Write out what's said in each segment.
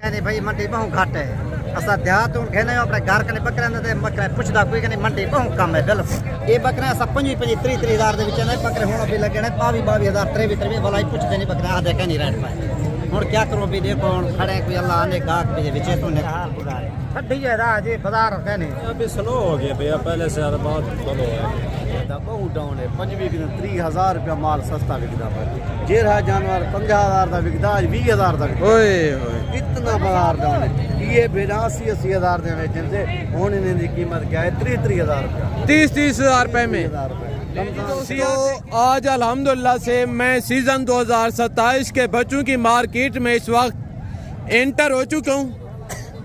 कहने भाई मंडी बहुत घट है असा देहात कहने अपने घर कने बकरे बकरा पुछदा कोई कहने मंडी बहुत कम है बिल्कुल ये बकरे असा 25-30 हज़ार दे विच ने बकरे हुण भी लगे ने 22 हज़ार 23 वाला ही पुछदे नहीं बकरे आदे कह नहीं रेट पाए हुण क्या करो भी देखो हुण खड़े कोई अल्लाह ने गाहक भी विचे तो ने हाल गुजारे ठंडी है राह जी बाजार कहने अभी स्लो हो गया भैया पहले से ज्यादा बहुत स्लो है बहुत डाउन है 25-30 हज़ार रुपया माल सस्ता विकदा पर जे रहा जानवर 50,000 का विकदा आज 20,000 का ओए इतना बाजार डाउन है ये बेड़ा 80 हज़ार दे वेचन से हुण इन्हें दी कीमत क्या है 30 हज़ार रुपया 30 हज़ार रुपए में। तो आज अल्हम्दुलिल्लाह से मैं सीजन 2027 के बच्चों की मार्केट में इस वक्त एंटर हो चुका हूँ।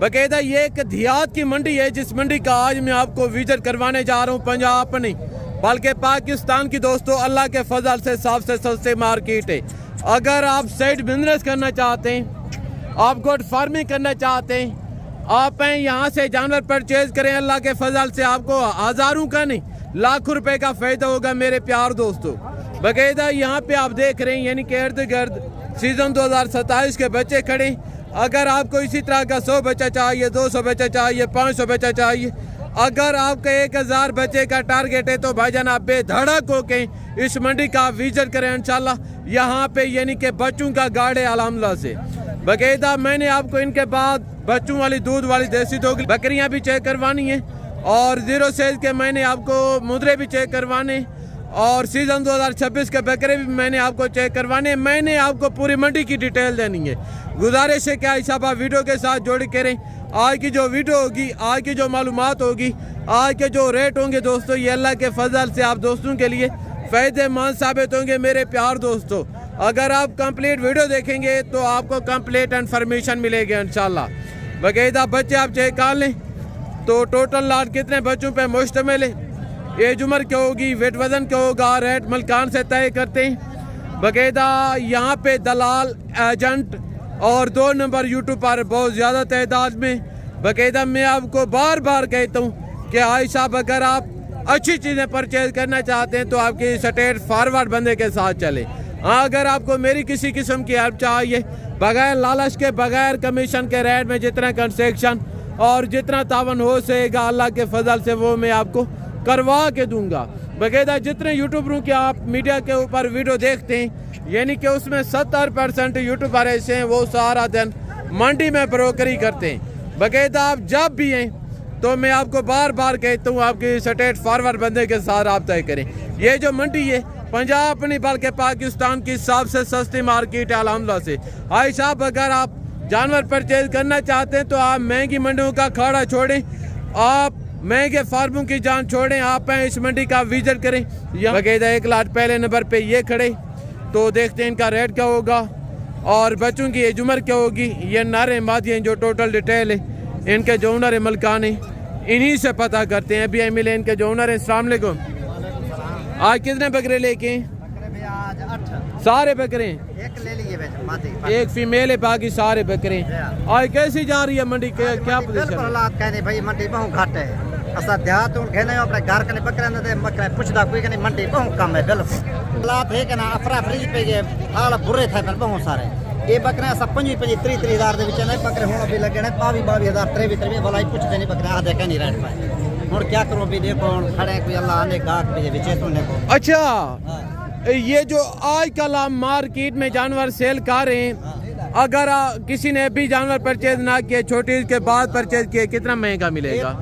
बाकायदा ये एक देहात की मंडी है जिस मंडी का आज मैं आपको विजिट करवाने जा रहा हूँ। पंजाब नहीं बल्कि पाकिस्तान की दोस्तों अल्लाह के फजल से सबसे सस्ते मार्केट है। अगर आप साइड बिजनेस करना चाहते हैं, आप गोट फार्मिंग करना चाहते हैं, आप यहाँ से जानवर परचेज करें, अल्लाह के फजल से आपको हज़ारों का नहीं लाखों रुपए का फायदा होगा मेरे प्यार दोस्तों। बाकायदा यहाँ पे आप देख रहे हैं यानी कि इर्द गिर्द सीजन 2027 के बच्चे खड़े। अगर आपको इसी तरह का 100 बच्चा चाहिए, 200 बच्चा चाहिए, 500 बच्चा चाहिए, अगर आपका 1000 बच्चे का टारगेट है तो भाईजान आप बेधड़क होके इस मंडी का विजिट करें इंशाल्लाह। यहाँ पे यानी कि बच्चों का गार्ड है अल्हम्दुलिल्लाह से। बाकायदा मैंने आपको इनके बाद बच्चों वाली दूध वाली देसी दोगली बकरियाँ भी चेक करवानी है और 0 साइज के मैंने आपको मुद्रे भी चेक करवाने और सीजन 2026 के बकरे भी मैंने आपको चेक करवाने। मैंने आपको पूरी मंडी की डिटेल देनी है। गुजारिश है क्या हिसाब आप वीडियो के साथ जोड़ करें। आज की जो वीडियो होगी, आज की जो मालूमात होगी, आज के जो रेट होंगे दोस्तों, ये अल्लाह के फजल से आप दोस्तों के लिए फ़ायदेमंद साबित होंगे मेरे प्यार दोस्तों। अगर आप कंप्लीट वीडियो देखेंगे तो आपको कंप्लीट इन्फॉर्मेशन मिलेगी इंशाल्लाह। बाकायदा बच्चे आप चेक कर लें तो टोटल लाट कितने बच्चों पे मुश्तमिल है, एज उम्र क्या होगी, वेट वजन क्या होगा, रेट मलकान से तय करते हैं। बाकायदा यहाँ पे दलाल एजेंट और 2 नंबर यूट्यूब पर बहुत ज़्यादा तादाद में। बाकायदा मैं आपको बार बार कहता हूँ कि भाई साहब अगर आप अच्छी चीज़ें परचेज करना चाहते हैं तो आपकी स्ट्रेट फॉरवर्ड बंदे के साथ चले। हाँ, अगर आपको मेरी किसी किस्म की हेल्प चाहिए बगैर लालच के, बगैर कमीशन के रेट में जितना कंसेक्शन और जितना तावन हो सकेगा अल्लाह के फजल से वो मैं आपको करवा के दूंगा। बाकायदा जितने यूट्यूबरों के आप मीडिया के ऊपर वीडियो देखते हैं यानी कि उसमें 70% यूट्यूबर ऐसे हैं वो सारा दिन मंडी में ब्रोकरी करते हैं। बाकायदा आप जब भी हैं तो मैं आपको बार बार कहता हूँ आपकी स्ट्रेट फॉरवर्ड बंदे के साथ आप तय करें। ये जो मंडी है पंजाब नहीं बल्कि पाकिस्तान की सबसे सस्ती मार्केट है अल्हम्दुलिल्लाह से। भाई साहब अगर आप जानवर परचेज करना चाहते हैं तो आप महंगी मंडियों का खाड़ा छोड़ें, आप महंगे फार्मों की जान छोड़ें, आप इस मंडी का विजिट करें। यहाँ बाकायदा 1 लाख पहले नंबर पे ये खड़े तो देखते हैं इनका रेट क्या होगा और बच्चों की एज उम्र क्या होगी। ये नारे मादी हैं जो टोटल डिटेल है इनके जो ओनर है मलकान है इन्हीं से पता करते हैं। अभी मिले इनके जो ओनर है। अस्सलाम वालेकुम। आज कितने बकरे लेके? आज 8 सारे बकरे एक ले लिए, एक फीमेल है बाकी सारे बकरे। आज कैसी जा रही है मंडी के क्या पोजीशन? हालात कहने भाई मंडी बहुत घट है असा देहात कहने अपने घर कने बकरे बकरा पुछदा कोई कहने मंडी बहुत कम है बिल्कुल। हालात है कि ना अफरा फ्री पे ये हाल बुरे थे पर बहुत सारे ये बकरे असा 25-30 हज़ार दे विच ने बकरे हुण भी लगे ने 22 हज़ार 23 वाला ही पुछदे नहीं बकरे आदे कह नहीं रेट पाए हुण क्या करो भी देखो हुण खड़े कोई अल्लाह ने गाहक भी विचे तो ने को। अच्छा, ये जो आजकल आप मार्केट में जानवर सेल कर रहे हैं, अगर किसी ने भी जानवर परचेज ना किए, छोटी के बाद परचेज किए, कितना महंगा मिलेगा?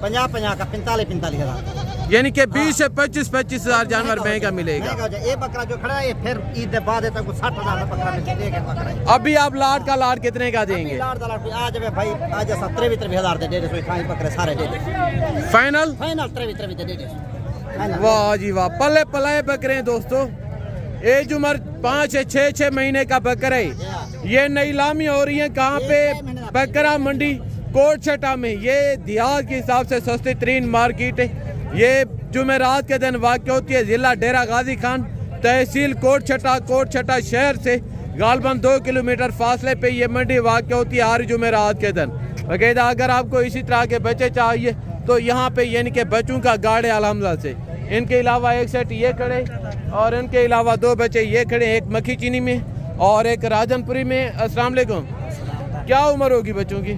50 का 45 हज़ार यानी कि 20 से 25 हज़ार जानवर महंगा मिलेगा। ये बकरा जो खड़ा है फिर ईद के बाद तक 60 हज़ार का बकरा मिलेगा बकरा। अभी आप लाट का लाट कितने का देंगे? आज भाई आज 23 हज़ार दे दे खाई बकरे सारे दे दे फाइनल 23 दे दे। वाह जी वाह, पले पलाए बकरे हैं दोस्तों। एज उम्र 5 से 6 महीने का बकरा है। ये नीलामी हो रही है कहाँ पे? बकरा मंडी कोट छटा में। ये देहात के हिसाब से सस्ती तरीन मार्केट है। ये जुमेरात के दिन वाक़ होती है। ज़िला डेरा गाजी खान, तहसील कोट छटा शहर से गालबन 2 किलोमीटर फासले पे ये मंडी वाक़ होती है हर जुमेरात के दिन। बाकायदा अगर आपको इसी तरह के बच्चे चाहिए तो यहाँ पे यानी कि बच्चों का गार्ड है अल्हम्दुलिल्लाह से। इनके अलावा एक सेट ये खड़े और इनके अलावा 2 बच्चे ये खड़े, एक मक्खी चीनी में और एक राजनपुरी में। अस्सलाम वालेकुम। क्या उम्र होगी बच्चों की?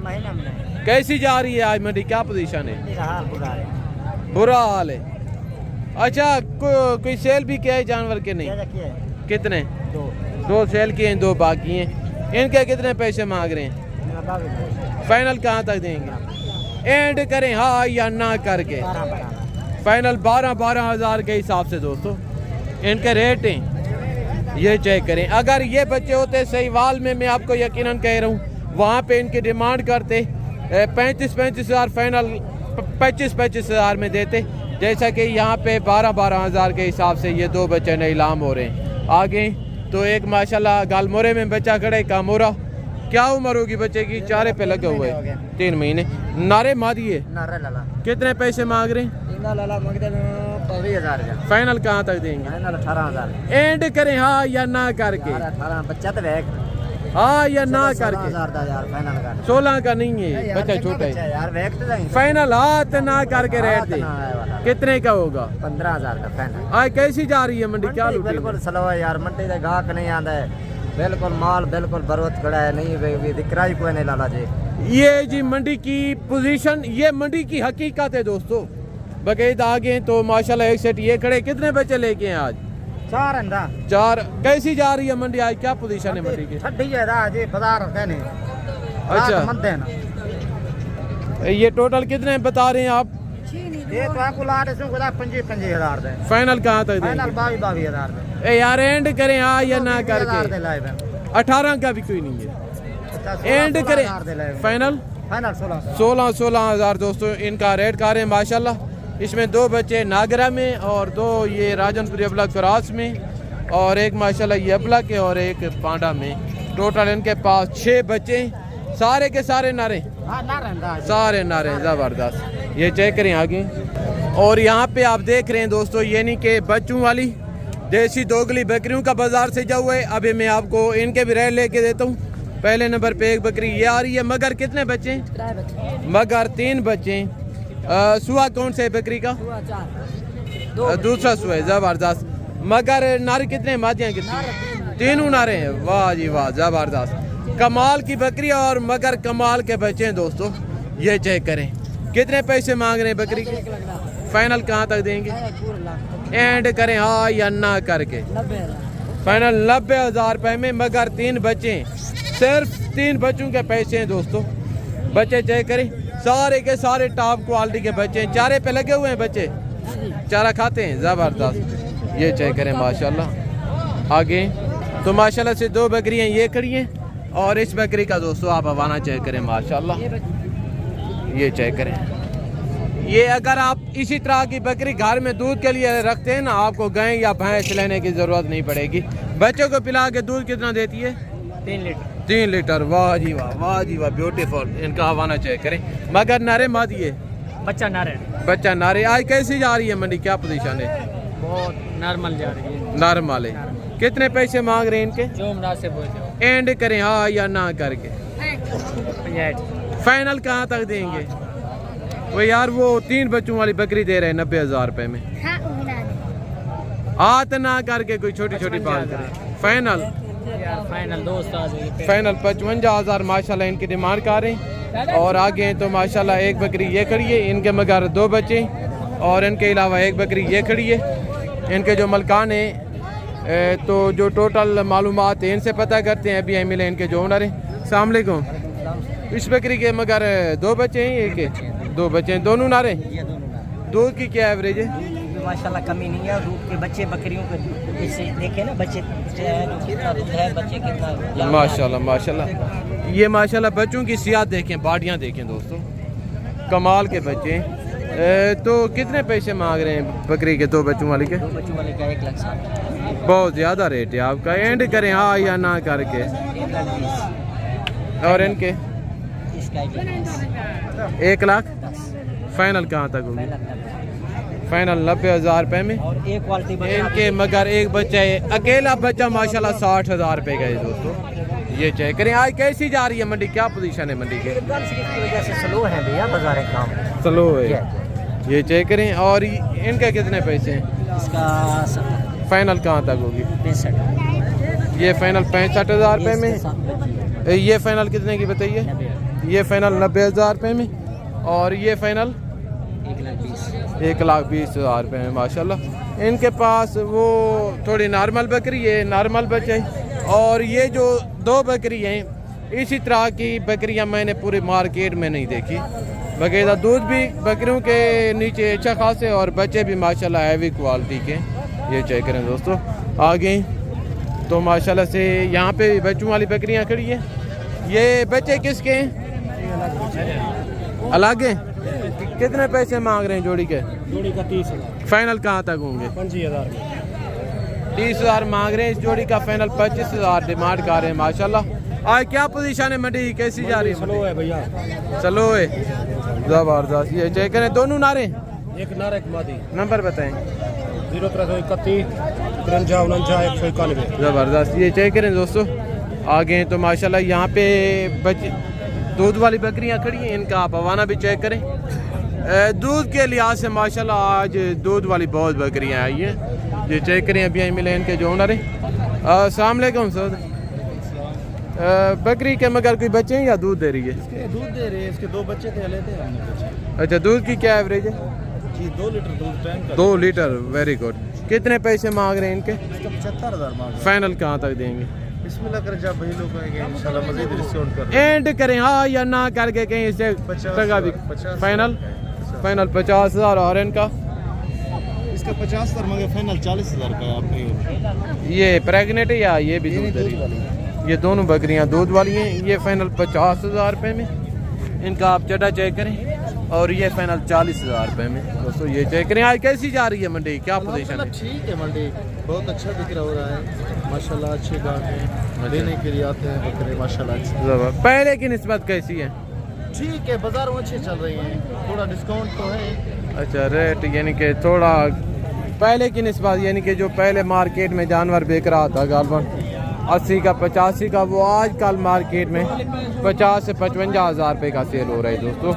महीना में कैसी जा रही है आज मंडी, क्या पोजीशन है? बुरा हाल है। अच्छा कोई सेल भी किया है जानवर के? नहीं। कितने? दो सेल किए हैं, 2 बाकी हैं। इनके कितने पैसे मांग रहे हैं? फाइनल कहाँ तक देंगे? एंड करें हाँ या ना करके फाइनल 12 हज़ार के हिसाब से दोस्तों इनके रेट हैं। ये चेक करें। अगर ये बच्चे होते सहीवाल में, मैं आपको यकीनन कह रहा हूँ, वहाँ पे इनकी डिमांड करते 35 हज़ार, फाइनल 25 हज़ार में देते। जैसा कि यहाँ पे 12 हज़ार के हिसाब से ये 2 बच्चे नीलाम हो रहे हैं। आगे तो एक माशाल्लाह गालमोरे में बच्चा खड़ा है, कामोरा। क्या उम्र होगी बच्चे की? 4 पे लगे हुए, 3 महीने। नारे मादी है। कितने पैसे मांग रहे हैं? फाइनल कहाँ तक देंगे? 18,000 एंड करें हाँ या ना करके? 18 बच्चा तो हाँ या ना करके? 16 का नहीं है, बच्चा छोटा है। फाइनल हाथ ना करके रेट दे। कितने का होगा? 15,000 का फाइनल। आज कैसी जा रही है मंडी? क्या बिल्कुल स्लो है यार, मंडी का गाहक नहीं आता है, बिल्कुल माल बिल्कुल बरोत खड़ा है, नहीं दिख रहा ही कोई नहीं लाला जी। ये जी मंडी की पोजीशन, ये मंडी की हकीकत है दोस्तों। बकायदा आगे तो माशाल्लाह एक सेट ये खड़े। कितने बच्चे लेके हैं आज? 4। कैसी जा रही है मंडी आज? क्या पोजीशन है मंडी की? अच्छा, ये टोटल कितने बता रहे हैं आप? ये तो आपको 25,000 दे। फाइनल कहाँ तक देंगे? 22,000 ए यार एंड करें हाँ या ना करके? 18 का भी कोई नहीं है। एंड करें फाइनल 16 हज़ार दोस्तों इनका रेट कर रहे हैं माशाल्लाह। इसमें 2 बच्चे नागरा में और 2 ये राजनपुर अबलक क्रॉस में और एक माशाल्लाह ये अबलक है और एक पांडा में। टोटल इनके पास 6 बच्चे, सारे के सारे नारे, सारे नारे ज़बरदस्त। ये चेक करें आगे। और यहाँ पे आप देख रहे हैं दोस्तों, यानी कि बच्चों वाली देसी दोगली बकरियों का बाजार सजा हुआ है। अभी मैं आपको इनके भी रेट लेके देता हूँ। पहले नंबर पे एक बकरी ये आ रही है। मगर कितने बच्चे? मगर 3 बच्चे। सुआ कौन से बकरी का? दूसरा सुआ है, जबरदस्त। मगर नारे कितने? मादियाँ कितनी? 3 नारे हैं। वाह जी वाह, जबरदस्त। कमाल की बकरी और मगर कमाल के बच्चे हैं दोस्तों। ये चेक करें। कितने पैसे मांग रहे हैं बकरी के? फाइनल कहाँ तक देंगे? एंड करें हाँ या ना करके? फाइनल 90,000 रुपए में। मगर 3 बच्चे, सिर्फ 3 बच्चों के पैसे हैं दोस्तों। बच्चे चेक करें, सारे के सारे टॉप क्वालिटी के बच्चे हैं। चारे पे लगे हुए हैं बच्चे, चारा खाते हैं, जबरदस्त। ये चेक करें माशाल्लाह। आगे तो माशाल्लाह से 2 बकरियां ये खड़ी हैं और इस बकरी का दोस्तों आप हवाना चेक करें माशाल्लाह। ये चेक करें। ये अगर आप इसी तरह की बकरी घर में दूध के लिए रखते हैं ना, आपको गाय या भैंस लेने की जरूरत नहीं पड़ेगी। बच्चों को पिला के दूध कितना देती है? 3 लीटर। वाह जी वाह, वाह जी वाह, ब्यूटीफुल। इनका हवाना चेक करें। मगर नारे मादी है, बच्चा नारे। आज कैसी जा रही है मंडी? क्या पोजीशन है? बहुत नॉर्मल जा रही है। नॉर्मल है। कितने पैसे मांग रहे हैं इनके? जो मुनासिब हो जाए। एंड करें हाँ या ना करके? फाइनल कहाँ तक देंगे? वो यार वो 3 बच्चों वाली बकरी दे रहे हैं 90,000 रुपए में। हाथ ना करके कोई छोटी छोटी बात करें। फाइनल फाइनल 55,000 माशाल्लाह इनकी डिमांड कर रहे हैं। और आगे तो माशाल्लाह एक बकरी ये खड़ी है। इनके मगर 2 बच्चे और इनके अलावा एक बकरी ये खड़ी है। इनके जो मलकान है तो जो टोटल मालूमात है इनसे पता करते हैं। अभी मिले इनके जो ओनर है। अस्सलाम वालेकुम। इस बकरी के मगर 2 बच्चे हैं, एक 2 बच्चे हैं, दोनों नारे। दूध की क्या एवरेज है? माशाल्लाह कमी नहीं है दूध के। बच्चे बकरियों के जैसे देखे ना, बच्चे कितना दूध है, बच्चे कितना माशाल्लाह माशाल्लाह। ये माशाल्लाह बच्चों की सियात देखें, बाडियाँ देखें दोस्तों, कमाल के बच्चे। तो कितने पैसे मांग रहे हैं बकरी के? 2 बच्चों वाले के? 2 बच्चों वाले का 1,60,000। बहुत ज़्यादा रेट है आपका। एंड करें हाँ या ना करके? 1,20,000। और इनके? इसका 1,10,000। फाइनल कहाँ तक होगी? फाइनल 90,000 रुपए में। और एक क्वालिटी इनके मगर एक बच्चा है, अकेला बच्चा माशाल्लाह 60,000 रुपए का है दोस्तों। ये चेक करें। आज कैसी जा रही है मंडी? क्या पोजीशन है मंडी के? की वजह से स्लो है भैया, बाजार काम स्लो है। ये चेक करें। और इनके कितने पैसे हैं? इसका फाइनल कहाँ तक होगी? 65। ये फाइनल 65,000 रुपए में। ये फाइनल कितने की बताइए? ये फाइनल 90,000 रुपये में, और ये फाइनल 1,20,000 रुपये में माशाल्लाह। इनके पास वो थोड़ी नॉर्मल बकरी है, नॉर्मल बच्चे, और ये जो 2 बकरी हैं, इसी तरह की बकरियां मैंने पूरी मार्केट में नहीं देखी। बकायदा दूध भी बकरियों के नीचे अच्छा खासे, और बच्चे भी माशाल्लाह हैवी क्वालिटी के। ये चेक करें दोस्तों। आगे तो माशाल्लाह से यहाँ पे बच्चों वाली बकरियाँ खड़ी हैं। ये बच्चे किसके हैं? अलग हैं। कितने पैसे मांग रहे हैं जोड़ी के? जोड़ी का 30,000। फाइनल कहाँ तक होंगे? 25,000। 30,000 मांग रहे हैं। इस जोड़ी का फाइनल 25,000 डिमांड कर रहे हैं माशाल्लाह। आज क्या पोजीशन है मंडी, कैसी जा रही है? स्लो है भैया, चलो है जबरदस्त। ये चेक करें दोनों नारे, एक नारा एक मादी। नंबर बताएं। 0331 53 49 191। ज़बरदस्त। ये चेक करें दोस्तों। आगे तो माशाल्लाह यहाँ पे दूध वाली बकरियाँ खड़ी हैं, इनका आप हवाना भी चेक करें। दूध के लिहाज से माशाल्लाह आज दूध वाली बहुत बकरियाँ आई हैं। ये चेक करें, अभी आई मिले इनके जो ओनर हैं। अस्सलाम वालेकुम सर। बकरी के मगर कोई बच्चे हैं या दूध दे रही है? इसके दूध दे रहे हैं, इसके 2 बच्चे थे, लेते हैं हमने बच्चे। अच्छा, दूध की क्या एवरेज है? जी 2 लीटर दूध टाइम का। 2 लीटर, वेरी गुड। कितने पैसे मांग रहे हैं इनके? इसका 75,000 मांग रहे हैं। फाइनल कहाँ तक देंगे? बिस्मिल्लाह कर, जब भाई लोग आएंगे इंशाल्लाह मजीद डिस्काउंट कर। एंड करें हाँ या ना करके कहीं इससे टका भी। फाइनल 50,000। और इनका इसका 50,000 मांगे, फाइनल 40,000 का आपने। ये प्रेगनेंट है या ये भी दूध दे रही है? ये दोनों बकरियां दूध वाली हैं। ये फाइनल 50,000 रुपये में। इनका आप चटा चेक करें। और ये फाइनल 40,000 रुपये में। दोस्तों ये चेक करें। आज कैसी जा रही है मंडी, क्या पोजीशन है? ठीक है, मंडी बहुत अच्छा बिक रहा हो रहा है माशाल्लाह। अच्छे गाँव हैं, लेने के लिए आते हैं बकरे माशाल्लाह। पहले की निस्बत कैसी है? ठीक है, बाजार में अच्छे चल रही हैं, थोड़ा डिस्काउंट तो है। अच्छा, रेट यानी कि थोड़ा पहले की निस्बत, यानी कि जो पहले मार्केट में जानवर बिक रहा था गालबन 80 का 85 का, वो आज कल मार्केट में 50 से 55,000 रुपये का सेल हो रहा है दोस्तों।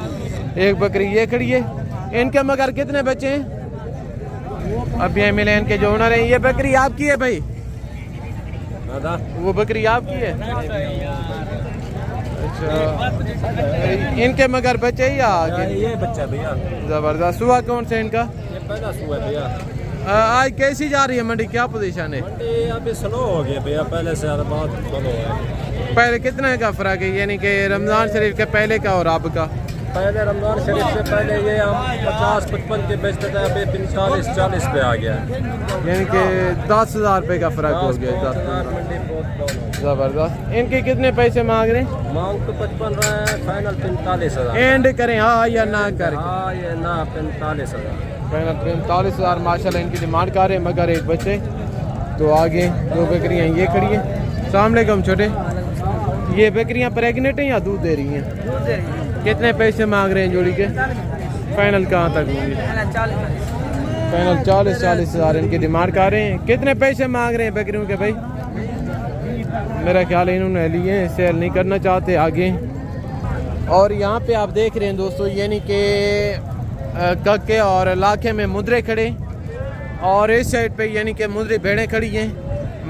एक बकरी ये खड़ी है। इनके मगर कितने बच्चे हैं? अब ये मिले इनके जो ओनर हैं। ये बकरी आपकी है भाई? वो बकरी आपकी है? अच्छा, इनके मगर बच्चे या आगे? ये बच्चा भैया। जबरदस्त। सुबह कौन से इनका? ये पहला सुबह भैया। आज कैसी जा रही है मंडी, क्या पोजीशन है? मंडी अभी स्लो हो गया भैया, पहले से बहुत स्लो है। पहले कितने का फर्क है, यानी कि रमज़ान शरीफ के पहले का और अब का? पहले रमज़ान शरीफ से पहले ये हम 50-55 के बेचते थे, अभी 45-40 पे आ गया, यानी कि 10,000 रुपये का फ़र्क हो गया। 10,000 मंडी बहुत ज़बरदस्त। इनके कितने पैसे मांग रहे हैं? मांग तो 55 रहा है, फाइनल 45,000। एंड करें हाँ या ना करें? हाँ, ये ना 45,000 फाइनल 45,000 माशाल्लाह इनकी डिमांड कर रहे हैं, मगर एक बच्चे। तो आगे 2 बकरियाँ ये खड़ी हैं। अस्सलाम वालेकुम छोटे। ये बकरियाँ प्रेगनेंट हैं या दूध दे रही हैं? दूध दे रही है। कितने पैसे मांग रहे हैं जोड़ी के? फाइनल कहाँ तक होंगे? फाइनल 40,000 इनकी डिमांड कर रहे हैं। कितने पैसे मांग रहे हैं बकरियों के भाई? मेरा ख्याल है इन्होंने लिए, सेल नहीं करना चाहते आगे। और यहाँ पे आप देख रहे हैं दोस्तों, यानी कि कक्के और लाखे में मुद्रे खड़े, और इस साइड पे यानी कि मुद्री भेड़ें खड़ी हैं।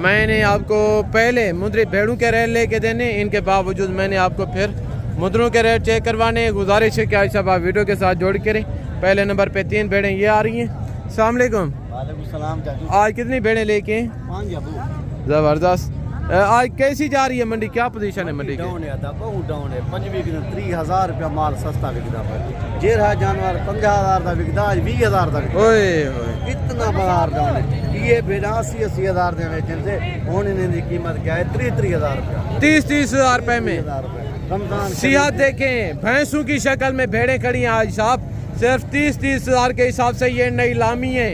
मैंने आपको पहले मुद्री भेड़ों के रेट लेके देने, इनके बावजूद मैंने आपको फिर मुद्रों के रेट चेक करवाने। गुजारिश है कि आज सब आप वीडियो के साथ जोड़ करें। पहले नंबर पे 3 भेड़ें ये आ रही हैं। अस्सलाम वालेकुम। वालेकुम सलाम चाचू। आज कितनी भेड़ें लेके? 5 अबू। ज़बरदस्त। आज कैसी जा रही है मंडी, क्या पोजीशन है मंडी की? डाउन है, बहुत डाउन है। 30,000 रुपया माल सस्ता बिकदा है। जे रहा जानवर 50,000 का बिकदा, आज 20,000 का बिकदा। ओए होए, इतना बाजार डाउन है। ये भेड़ा 80,000 दे बेचन से होने इनकी कीमत क्या है? 30,000 रुपया। 30,000 रुपये में। 30,000 रुपया रमजान सियात देखें, भैंसों की शक्ल में भेड़ें खड़ी हैं आज साहब। सिर्फ 30,000 के हिसाब से ये नई लामी है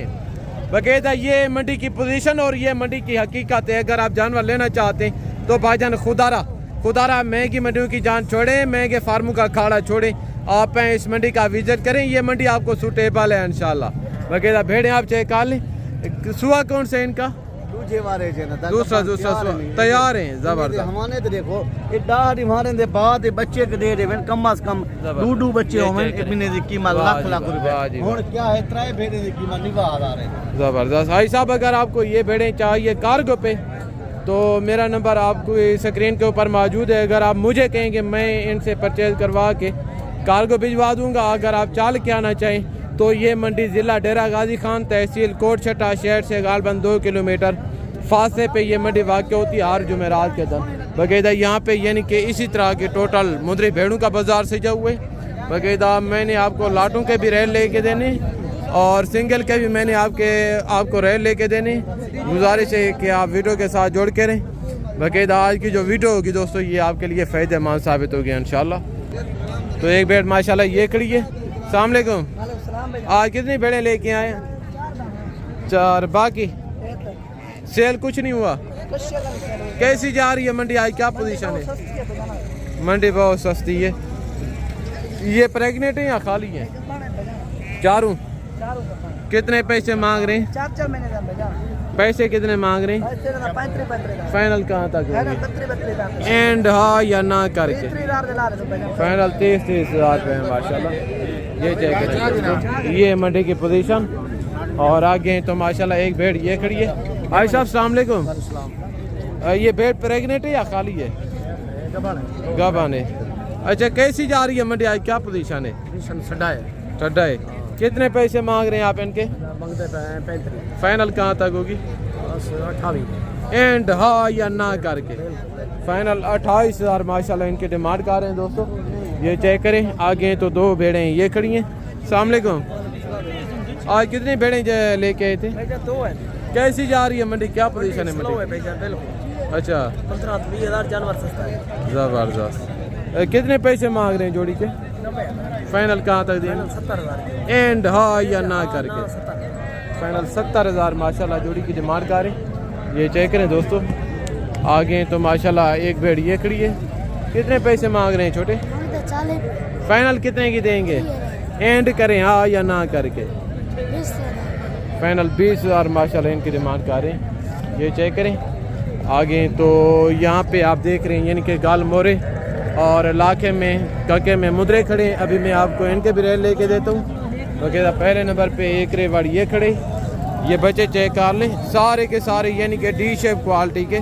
बकायदा। ये मंडी की पोजीशन और ये मंडी की हकीकत है। अगर आप जानवर लेना चाहते हैं तो भाईजान खुदारा महंगी मंडियों की जान छोड़ें, महंगे फार्मों का खाड़ा छोड़ें, आप इस मंडी का विजिट करें। ये मंडी आपको सूटेबल है इंशाल्लाह। बकायदा भेड़ें आप चेक कर लें। सुबह कौन से इनका? दूसरा तैयार हैं। जबरदस्त। हमारे तो देखो ये डाढ़ मारे दे बाद बच्चे के दे रहे कम से कम 2 बच्चे होवन एक महीने की कीमत लाख रुपए। और क्या है 3 भेड़े की कीमत 9,000 है। जबरदस्त। भाई साहब अगर आपको ये भेड़ें चाहिए कार्गो पे तो मेरा नंबर आपको स्क्रीन के ऊपर मौजूद है। अगर आप मुझे कहें कि मैं इनसे परचेज़ करवा के कार्गो भिजवा दूंगा। अगर आप चाल के आना चाहें तो ये मंडी ज़िला डेरा गाजी खान, तहसील कोट छठा, शहर से गालबन 2 किलोमीटर फासले पे ये मंडी वाक़ होती है हर जुमेरात के दिन। बाकायदा यहाँ पे यानी कि इसी तरह के टोटल मुंदरी भेड़ों का बाज़ार सजा हुए। बाकायदा मैंने आपको लाटों के भी रेल लेके देने और सिंगल के भी मैंने आपको रेल लेके देने। गुजारिश है कि आप वीडियो के साथ जोड़ के रहें। बाकायदा आज की जो वीडियो होगी दोस्तों ये आपके लिए फ़ायदेमंद साबित होगी इंशाल्लाह। तो एक भेड़ माशाल्लाह ये खड़ी है। अस्सलाम वालेकुम। आज कितनी भेड़ें लेके आए? 4। बाकी सेल कुछ नहीं हुआ। कैसी जा रही है मंडी आज, क्या पोजीशन है? मंडी बहुत सस्ती है। ये प्रेग्नेंट है या खाली है? चारों। कितने पैसे मांग रहे हैं? 4 महीने का पैसे कितने मांग रहे हैं? फाइनल कहाँ तक एंड हाँ या ना करके? फाइनल 30 हज़ार रुपये है माशाल्लाह। ये चेक करें, ये मंडी की पोजीशन। और आगे तो माशाल्लाह एक भेड़ ये खड़ी है। भाई साहब अस्सलाम वालेकुम। ये भेड़ प्रेग्नेंट है या खाली है? गबान है। अच्छा कैसी जा रही है मंडी आज, क्या पोजीशन है? ठड्डा है। कितने पैसे मांग रहे हैं आप इनके? फाइनल कहाँ तक होगी? 28 एंड हाँ या ना करके फाइनल 28 हज़ार माशाल्लाह इनके डिमांड कर रहे हैं दोस्तों। ये चेक करें। आगे तो 2 भेड़ें ये खड़ी हैं। अस्सलाम वालेकुम। आज कितनी भेड़ें लेके आए थे? 2 है। कैसी जा रही है मंडी, क्या पोजीशन है मंडी? अच्छा 15-20 जानवर सस्ता है। ज़बरदस्त। कितने पैसे मांग रहे हैं जोड़ी के? फाइनल कहाँ तक देंगे? 70,000 एंड हाँ या ना करके फाइनल 70,000 माशाल्लाह जोड़ी की डिमांड कर रहे हैं। ये चेक करें दोस्तों। आगे तो माशाल्लाह एक भेड़ ये खड़ी है। कितने पैसे मांग रहे हैं छोटे? फाइनल कितने की देंगे? एंड करें हाँ या ना करके फाइनल 20,000 माशाल्लाह इनकी डिमांड कर रहे हैं। ये चेक करें। आगे तो यहाँ पे आप देख रहे हैं यानी कि गाल मोरे और लाखे में काके में मुद्रे खड़े हैं। अभी मैं आपको इनके भी रेल लेके देता हूँ। वगैरह पहले नंबर पे एक रेवाड़ ये खड़े, ये बच्चे चेक कर लें सारे के सारे यानी कि डी शेप क्वालिटी के।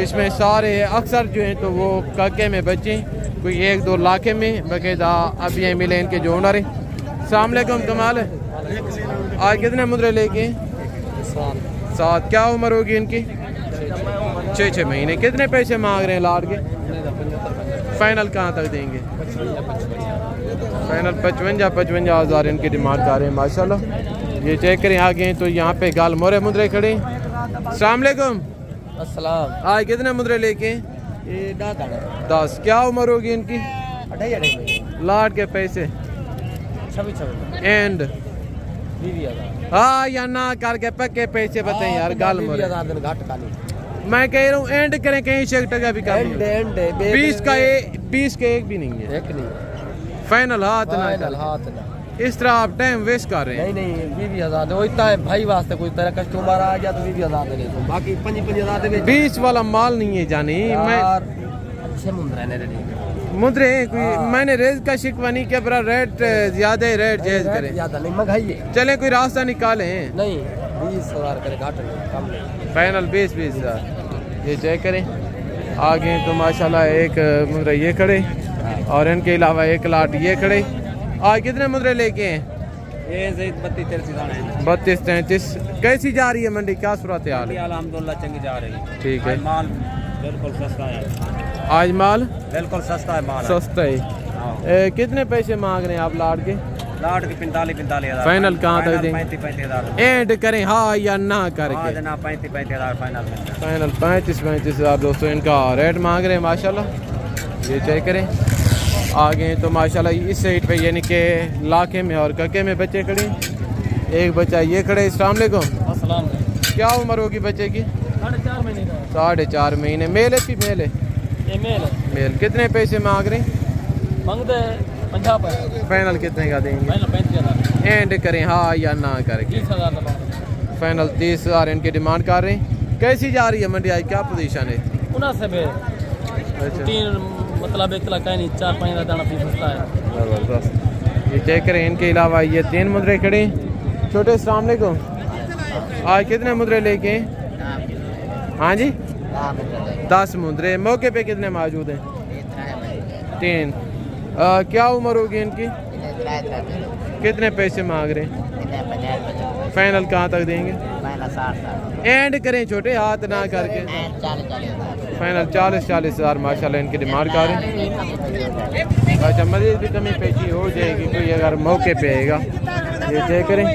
इसमें सारे अक्सर जो हैं तो वो काके में बच्चे, कोई 1-2 लाखे में बाकायदा। अब ये मिले इनके जो ओनर हैं। अस्सलाम वालेकुम। कमाल है। आज कितने मुद्रे लेके? 7। क्या उम्र होगी इनकी? 6 महीने। कितने पैसे मांग रहे हैं लाड के? फाइनल कहाँ तक देंगे? फाइनल 55 हज़ार इनकी डिमांड कर रहे हैं माशाल्लाह। ये चेक करें। आगे तो यहाँ पे गाल मोरे मुद्रे खड़े। अस्सलाम वालेकुम। अस्सलाम। आज कितने मुद्रे लेके? ये 10। क्या उम्र होगी इनकी? 2.5 लाड के पैसे? 26 एंड 20,000 हाँ या ना करके पक्के पैसे बताएं यार। गाल मोरे 20,000 घाट खाली। मैं कह रहा हूँ एंड करें, कहीं 1% भी कम नहीं। एंड 20 का एक भी नहीं है। एक नहीं। फाइनल हाथ ना फाइनल कर। हाथ ना। इस तरह आप टाइम वेस्ट कर रहे हैं। नहीं 20,000 वो इतना है भाई वास्ते। कोई तेरा कस्टमर आ गया तो 20,000 दे दो, बाकी 25,000 दे। 20 वाला माल नहीं है जानी। मैं अच्छे मुंद्रे ने रेडी मुद्रे कोई मैंने रेट का शिकवा नहीं किया, पर रेट ज्यादा रेट जायज करें। ज्यादा नहीं महंगाई है। चले कोई रास्ता निकालें। नहीं 20,000 करे घाट कम नहीं। फाइनल 20 हज़ार। ये चेक करें। आगे तो माशाल्लाह एक मुद्रे ये खड़े और इनके अलावा एक लाट ये खड़े। आज कितने मुद्रे लेके हैं? ये 32-33 32-33। कैसी जा रही है मंडी, क्या सूरत हाल है? अल्हम्दुलिल्लाह चंगी जा रही है। ठीक है। माल बिल्कुल सस्ता है। आज माल बिल्कुल सस्ता है माल। सस्ता है। कितने पैसे मांग रहे हैं आप लाट के? लाट के 45,000। फाइनल कहाँ तक देंगे? 35,000 एंड करें हाँ या ना करके? जनाब 35,000 फाइनल। फाइनल 35 हज़ार दोस्तों इनका रेट मांग रहे हैं माशाल्लाह। ये चेक करें। आगे तो माशाल्लाह इस साइड पे यानी कि लाखे में और कके में बच्चे खड़े। एक बच्चा ये खड़े। अस्सलाम वालेकुम। अस्सलाम। क्या उम्र होगी बच्चे की? 4.5 महीने का। 4.5 महीने। मेल है फीमेल है? ये मेल है। मेल। कितने पैसे मांग रहे हैं? मांगते 50 पैसे। फाइनल कितने का देंगे? फाइनल 35,000। एंड करें हाँ या ना करके? 30,000 फाइनल 30,000 इनकी डिमांड कर रहे हैं। कैसी जा रही है मंडी आज, क्या पोजीशन है? उना से बे अच्छा 3 मतलब इतना कहीं नहीं 4-5 दाना पीस सस्ता है। ज़बरदस्त। ये चेक करें। इनके अलावा ये 3 मुद्रे खड़े हैं। छोटे अस्सलाम वालेकुम। आज कितने मुद्रे लेके? हाँ जी 10 मुंदरे। मौके पे कितने मौजूद हैं? 3। क्या उम्र होगी इनकी? कितने पैसे मांग रहे हैं? फाइनल कहाँ तक देंगे? एंड करें छोटे हाथ ना करके। फाइनल 40 हज़ार माशाल्लाह इनकी डिमांड कर रहे हैं। अच्छा मजीद भी कमी पेशी हो जाएगी कोई अगर मौके पे आएगा। ये तय करें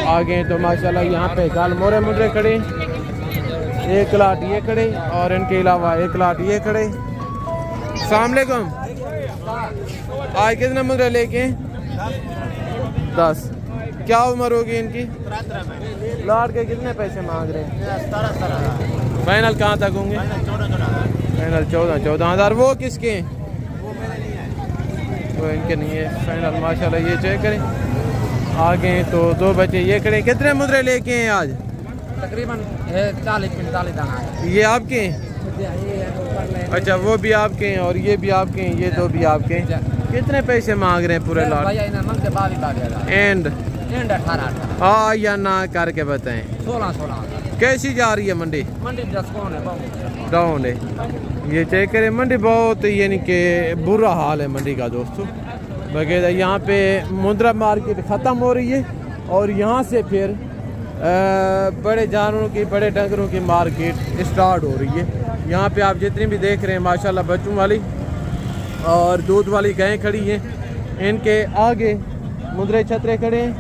आगे तो माशाल्लाह यहाँ पे गाल मोरे मुर्रे खड़े, एक लाट ये खड़े और इनके अलावा एक लाट ये खड़े। अस्सलाम वालेकुम। आज कितने मुर्रे लेके? 10। क्या उम्र होगी इनकी? लाट के कितने पैसे मांग रहे हैं? फाइनल कहाँ तक होंगे? फाइनल 14 हज़ार। वो किसके हैं? वो इनके नहीं है। फाइनल माशाल्लाह ये चेक करें आगे तो 2 बच्चे ये खड़े। कितने मुद्रे लेके हैं आज? तकरीबन 40-45 दाना है। ये आपके हैं? अच्छा वो भी आपके हैं और ये भी आपके हैं, ये 2 भी आपके हैं। कितने पैसे मांग रहे हैं पूरे लाट? एंड 18 हाँ या ना करके बताएं। 16 कैसी जा रही है मंडी? मंडी डाउन है। ये चेक करें मंडी बहुत यानी कि बुरा हाल है मंडी का दोस्तों। वगैरह यहाँ पे मुंद्रा मार्केट ख़त्म हो रही है और यहाँ से फिर बड़े जानवरों की बड़े डंगरों की मार्केट स्टार्ट हो रही है। यहाँ पे आप जितनी भी देख रहे हैं माशाल्लाह बच्चों वाली और दूध वाली गायें खड़ी हैं। इनके आगे मुंद्रे छतरे खड़े हैं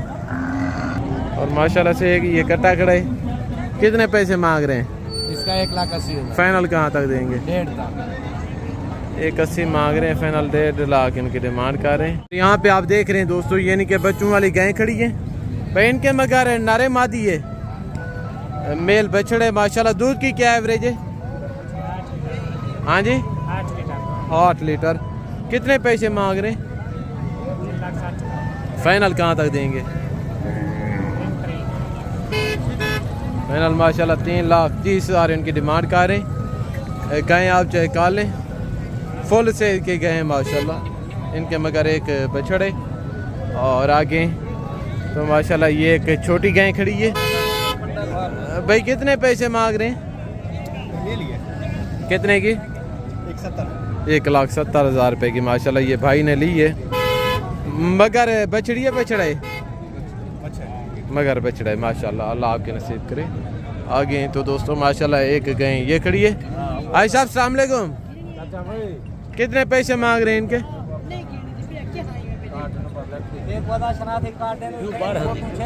और माशाल्लाह से एक ये कट्टा खड़ा है। कितने पैसे मांग रहे हैं? इसका 1,80,000। फाइनल कहाँ तक देंगे? 1.5 1,80 मांग रहे हैं। फाइनल 1.5 लाख इनकी डिमांड कर रहे हैं। यहाँ पे आप देख रहे हैं दोस्तों यानी कि बच्चों वाली गायें खड़ी हैं। भाई इनके मगर नारे मादी है, मेल बछड़े माशाल्लाह। दूध की क्या एवरेज है? हाँ जी 8 लीटर। कितने पैसे मांग रहे हैं? फाइनल कहाँ तक देंगे? फाइनल माशाल्लाह 3,30,000 इनकी डिमांड कर रहे हैं। गायें आप चाहे काल लें, फुल से के गए हैं माशाल्लाह। इनके मगर एक बछड़े और आगे तो माशाल्लाह ये एक छोटी गाय खड़ी है। भाई कितने पैसे मांग रहे हैं? कितने की? 1,70,000 रुपये की माशाल्लाह ये भाई ने ली है। मगर बछड़ी है बछड़ा है? मगर बछड़ा है माशाल्लाह। अल्लाह आपके नसीब करे। आगे तो दोस्तों माशाल्लाह एक गाय ये खड़ी है। भाई साहब अस्सलाम वालेकुम। कितने पैसे मांग रहे हैं इनके?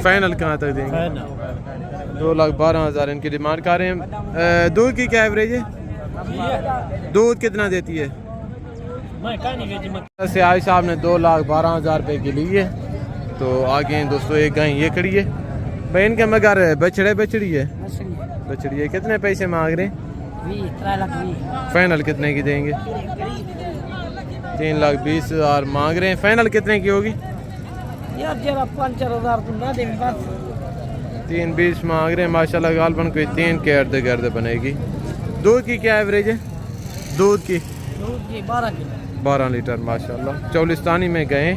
फाइनल कहाँ तक देंगे? 2,12,000 इनकी डिमांड कर रहे हैं। दूध की क्या एवरेज है? दूध कितना देती है? से आई साहब ने 2,12,000 रुपये की ली है। तो आगे दोस्तों एक गाय ये खड़ी है। भाई इनके मगर बछड़े बछड़ी है? बछड़ी है। कितने पैसे मांग रहे हैं? फाइनल कितने की देंगे? 3,20,000 मांग रहे हैं। फाइनल कितने की होगी? 3,20 मांग रहे हैं माशाल्लाह। गालबन कोई 3 के अर्ध गर्द बनेगी। दूध की क्या एवरेज है? दूध की 12 लीटर माशाल्लाह। चौलिस्तानी में गए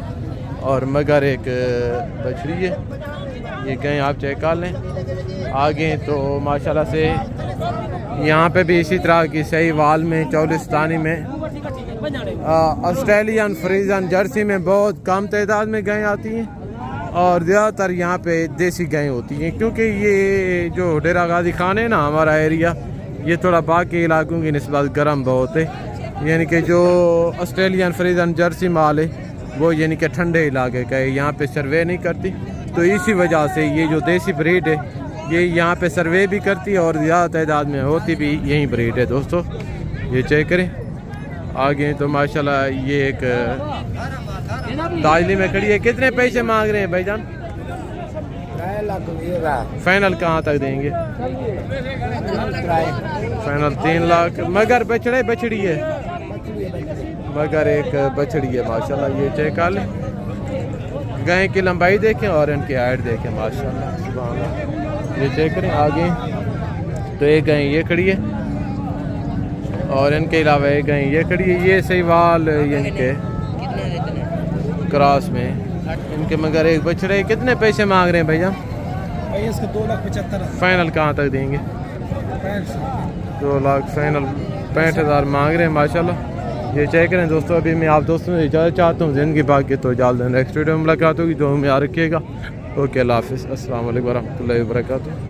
और मगर एक बछड़ी है। ये गए आप चेक कर लें। आगे तो माशाल्लाह से यहाँ पे भी इसी तरह की सही वाल में चौलिस्तानी में ऑस्ट्रेलियन फ्रीजन जर्सी में बहुत कम तादाद में गायें आती हैं और ज़्यादातर यहाँ पे देसी गायें होती हैं। क्योंकि ये जो डेरा गाजी खान है ना हमारा एरिया, ये थोड़ा बाकी इलाकों की निस्बत गर्म बहुत है। यानी कि जो ऑस्ट्रेलियन फ्रीजन जर्सी माल है वो यानी कि ठंडे इलाके का है, यहाँ पे सर्वे नहीं करती। तो इसी वजह से ये जो देसी ब्रीड है ये यहाँ पे सर्वे भी करती है और ज़्यादा तादाद में होती भी यही ब्रीड है दोस्तों। ये चेक करें। आगे तो माशाल्लाह ये एक ताजली में खड़ी है। कितने पैसे मांग रहे हैं भाईजान? फाइनल कहाँ तक देंगे? फाइनल 3 लाख। मगर बछड़े बछड़ी है? मगर एक बछड़ी है माशाल्लाह। ये चेक कर लें। गाय की लंबाई देखें और इनकी हाइट देखें माशाल्लाह। ये चेक करें। आगे तो एक गाय ये खड़ी है और इनके अलावा एक गाय ये खड़ी है। ये सही वाल यानी के क्रॉस में इनके मगर एक बछड़े। कितने पैसे मांग रहे हैं भैया? इसके 2,75,000। फाइनल कहाँ तक देंगे? 2 लाख फाइनल 65,000 मांग रहे हैं माशाल्लाह। ये चेक करें दोस्तों। अभी मैं आप दोस्तों से इजाज़त चाहता हूँ, ज़िंदगी बाकी तो इजाज़त। नेक्स्ट वीडियो में मुलाकात होगी, जो हमें याद रखिएगा। ओके, अल्लाह हाफ़िज़, अस्सलाम वालेकुम वरहमतुल्लाहि वबरकातुहू।